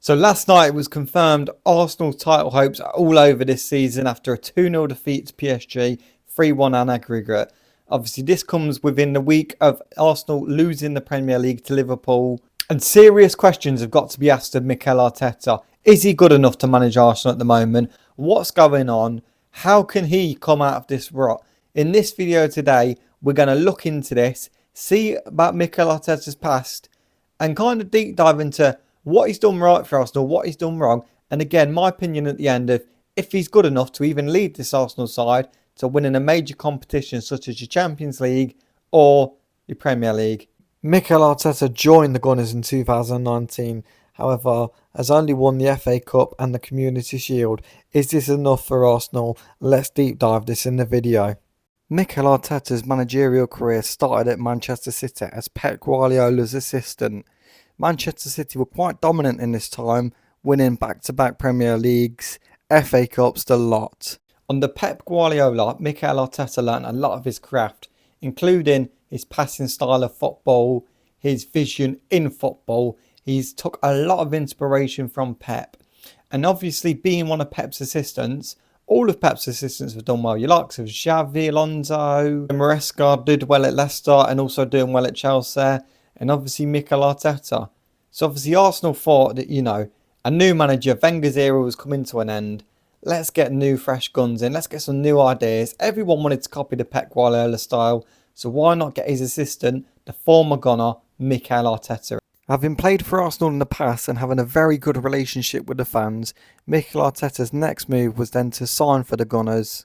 So last night it was confirmed Arsenal's title hopes are all over this season after a 2-0 defeat to PSG, 3-1 on aggregate. Obviously this comes within the week of Arsenal losing the Premier League to Liverpool, and serious questions have got to be asked of Mikel Arteta. Is he good enough to manage Arsenal at the moment? What's going on? How can he come out of this rot? In this video today, we're going to look into this, see about Mikel Arteta's past, and kind of deep dive into what he's done right for Arsenal, what he's done wrong, and again, my opinion at the end of if he's good enough to even lead this Arsenal side to winning a major competition such as your Champions League or your Premier League. Mikel Arteta joined the Gunners in 2019, however, has only won the FA Cup and the Community Shield. Is this enough for Arsenal? Let's deep dive this in the video. Mikel Arteta's managerial career started at Manchester City as Pep Guardiola's assistant. Manchester City were quite dominant in this time, winning back-to-back Premier Leagues, FA Cups, the lot. Under Pep Guardiola, Mikel Arteta learnt a lot of his craft, including his passing style of football, his vision in football. He's took a lot of inspiration from Pep. And obviously being one of Pep's assistants, all of Pep's assistants have done well. You like so Xavi, Alonso, Maresca did well at Leicester and also doing well at Chelsea. And obviously Mikel Arteta. So obviously Arsenal thought that, a new manager, Wenger's era was coming to an end. Let's get new fresh guns in. Let's get some new ideas. Everyone wanted to copy the Pep Guardiola style. So why not get his assistant, the former Gunner, Mikel Arteta? Having played for Arsenal in the past and having a very good relationship with the fans, Mikel Arteta's next move was then to sign for the Gunners.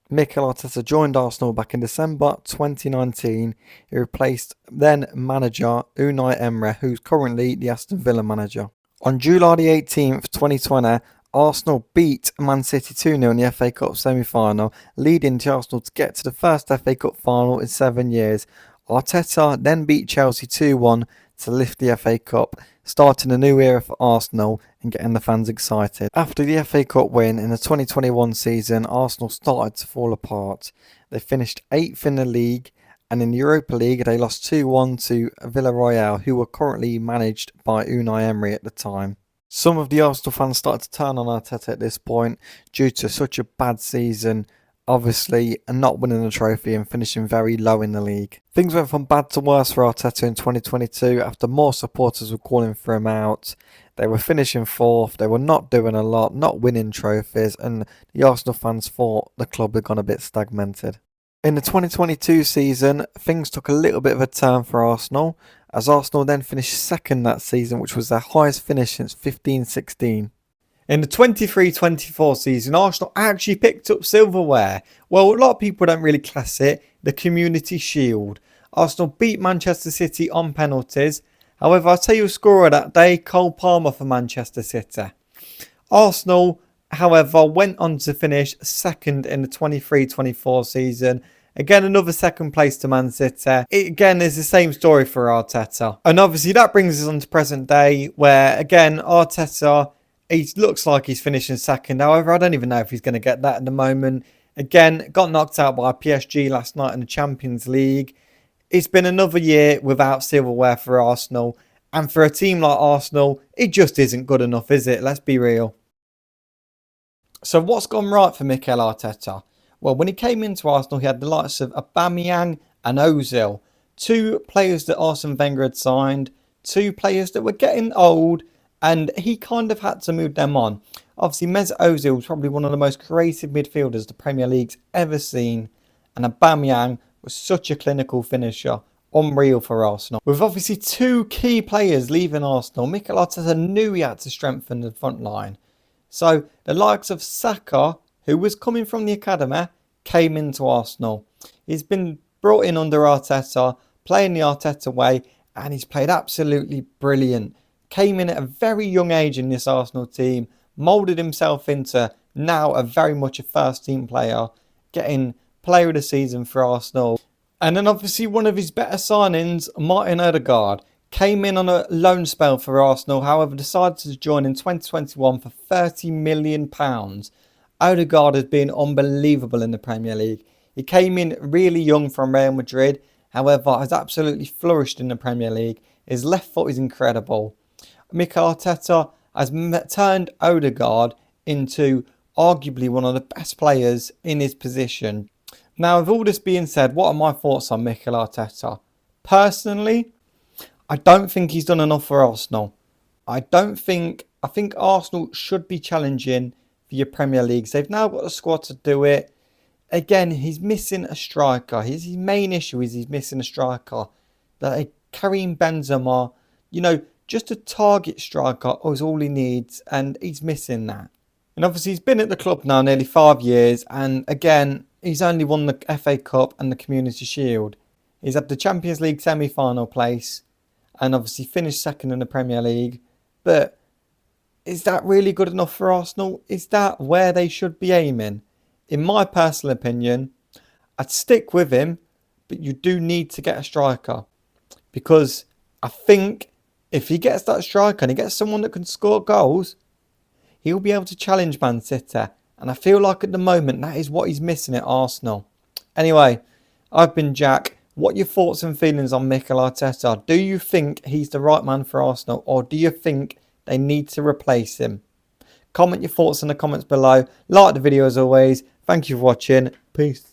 Mikel Arteta joined Arsenal back in December 2019. He replaced then manager Unai Emery, who's currently the Aston Villa manager. On July the 18th, 2020, Arsenal beat Man City 2-0 in the FA Cup semi-final, leading to Arsenal to get to the first FA Cup final in 7 years. Arteta then beat Chelsea 2-1 to lift the FA Cup, starting a new era for Arsenal and getting the fans excited. After the FA Cup win in the 2021 season, Arsenal started to fall apart. They finished 8th in the league, and in the Europa League they lost 2-1 to Villarreal, who were currently managed by Unai Emery at the time. Some of the Arsenal fans started to turn on Arteta at this point due to such a bad season, obviously, and not winning the trophy and finishing very low in the league. Things went from bad to worse for Arteta in 2022 after more supporters were calling for him out. They were finishing 4th, they were not doing a lot, not winning trophies, and the Arsenal fans thought the club had gone a bit stagnated. In the 2022 season, things took a little bit of a turn for Arsenal, as Arsenal then finished 2nd that season, which was their highest finish since 15-16. In the 23-24 season, Arsenal actually picked up silverware. Well, a lot of people don't really class it, the Community Shield. Arsenal beat Manchester City on penalties. However, I'll tell you a scorer that day, Cole Palmer for Manchester City. Arsenal, however, went on to finish 2nd in the 23-24 season. Again, another 2nd place to Man City. It again is the same story for Arteta. And obviously that brings us on to present day where, again, Arteta, he looks like he's finishing 2nd. However, I don't even know if he's going to get that at the moment. Again, got knocked out by PSG last night in the Champions League. It's been another year without silverware for Arsenal. And for a team like Arsenal, it just isn't good enough, is it? Let's be real. So what's gone right for Mikel Arteta? Well, when he came into Arsenal, he had the likes of Aubameyang and Ozil. 2 players that Arsene Wenger had signed. 2 players that were getting old. And he kind of had to move them on. Obviously, Mesut Ozil was probably one of the most creative midfielders the Premier League's ever seen. And Aubameyang was such a clinical finisher. Unreal for Arsenal. With obviously 2 key players leaving Arsenal, Mikel Arteta knew he had to strengthen the front line. So the likes of Saka, who was coming from the academy, came into Arsenal. He's been brought in under Arteta, playing the Arteta way, and he's played absolutely brilliant. Came in at a very young age in this Arsenal team, moulded himself into now a very much a first team player, getting player of the season for Arsenal. And then obviously one of his better signings, Martin Odegaard, came in on a loan spell for Arsenal, however decided to join in 2021 for £30 million. Odegaard has been unbelievable in the Premier League. He came in really young from Real Madrid, however has absolutely flourished in the Premier League. His left foot is incredible. Mikel Arteta has turned Odegaard into arguably one of the best players in his position. Now, with all this being said, what are my thoughts on Mikel Arteta? Personally, I don't think he's done enough for Arsenal. I think Arsenal should be challenging for your Premier Leagues. They've now got a squad to do it. Again, he's missing a striker. His main issue is he's missing a striker. That Karim Benzema, just a target striker is all he needs, and he's missing that. And obviously he's been at the club now nearly 5 years, and again, he's only won the FA Cup and the Community Shield. He's had the Champions League semi-final place, and obviously finished second in the Premier League. But is that really good enough for Arsenal? Is that where they should be aiming? In my personal opinion, I'd stick with him, but you do need to get a striker. Because I think if he gets that striker and he gets someone that can score goals, he'll be able to challenge Man City. And I feel like at the moment that is what he's missing at Arsenal. Anyway, I've been Jack. What are your thoughts and feelings on Mikel Arteta? Do you think he's the right man for Arsenal, or do you think they need to replace him? Comment your thoughts in the comments below. Like the video as always. Thank you for watching. Peace.